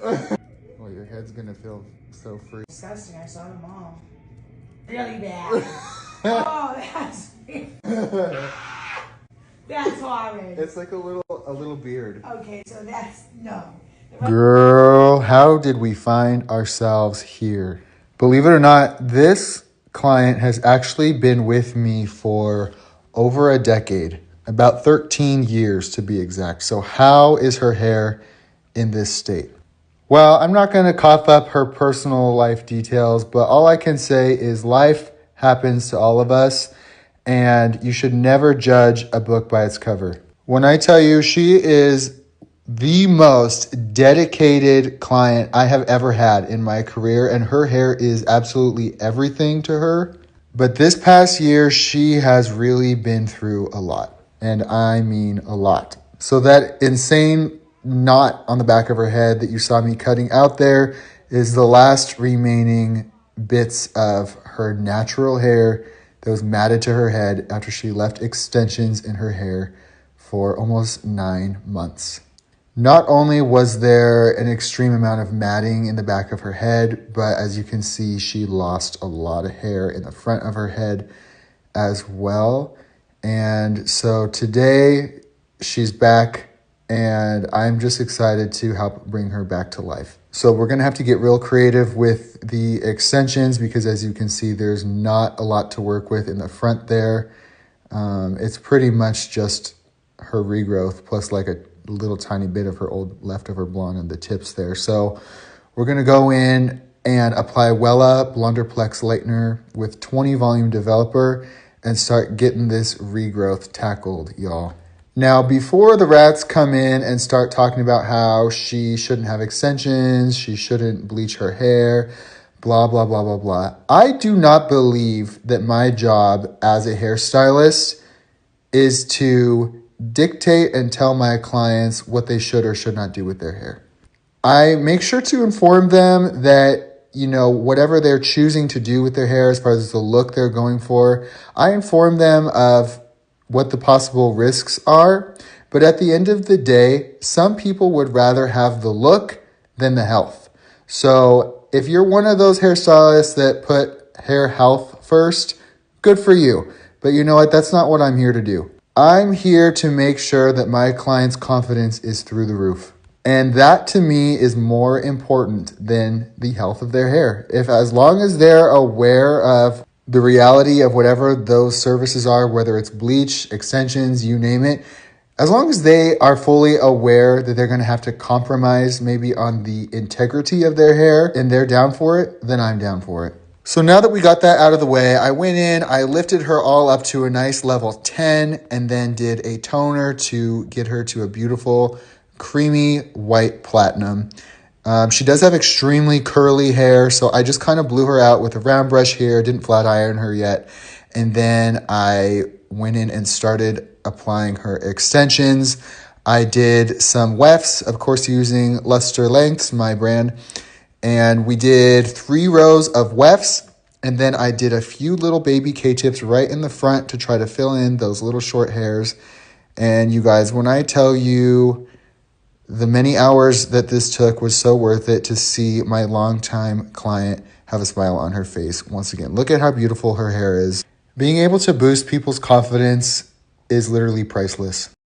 Well, your head's gonna feel so free. Disgusting. I saw them all. Really bad. Oh, that's that's horrid. It's like a little beard. Okay, so that's no. Girl, how did we find ourselves here? Believe it or not, this client has actually been with me for over a decade, about 13 years to be exact. So how is her hair in this state? Well, I'm not going to cough up her personal life details, but all I can say is life happens to all of us, and you should never judge a book by its cover. When I tell you she is the most dedicated client I have ever had in my career, and her hair is absolutely everything to her. But this past year, she has really been through a lot, and I mean a lot. So that insane knot on the back of her head that you saw me cutting out there is the last remaining bits of her natural hair that was matted to her head after she left extensions in her hair for almost 9 months. Not only was there an extreme amount of matting in the back of her head, but as you can see, she lost a lot of hair in the front of her head as well. And so today she's back, and I'm just excited to help bring her back to life. So we're going to have to get real creative with the extensions because as you can see, there's not a lot to work with in the front there. It's pretty much just her regrowth plus like a little tiny bit of her old leftover blonde on the tips there. So we're going to go in and apply Wella Blonderplex Lightener with 20 volume developer and start getting this regrowth tackled, y'all. Now, before the rats come in and start talking about how she shouldn't have extensions, she shouldn't bleach her hair, blah, blah, blah, blah, blah. I do not believe that my job as a hairstylist is to dictate and tell my clients what they should or should not do with their hair. I make sure to inform them that, you know, whatever they're choosing to do with their hair as far as the look they're going for, I inform them of what the possible risks are. But at the end of the day, some people would rather have the look than the health. So if you're one of those hairstylists that put hair health first, good for you. But you know what? That's not what I'm here to do. I'm here to make sure that my client's confidence is through the roof. And that to me is more important than the health of their hair. As long as they're aware of the reality of whatever those services are, whether it's bleach, extensions, you name it, as long as they are fully aware that they're going to have to compromise maybe on the integrity of their hair and they're down for it, then I'm down for it. So now that we got that out of the way, I went in, I lifted her all up to a nice level 10 and then did a toner to get her to a beautiful creamy white platinum. She does have extremely curly hair, so I just kind of blew her out with a round brush here, didn't flat iron her yet. And then I went in and started applying her extensions. I did some wefts, of course, using Luster Lengths, my brand. And we did 3 rows of wefts. And then I did a few little baby K-tips right in the front to try to fill in those little short hairs. And you guys, when I tell you the many hours that this took was so worth it to see my longtime client have a smile on her face once again. Look at how beautiful her hair is. Being able to boost people's confidence is literally priceless.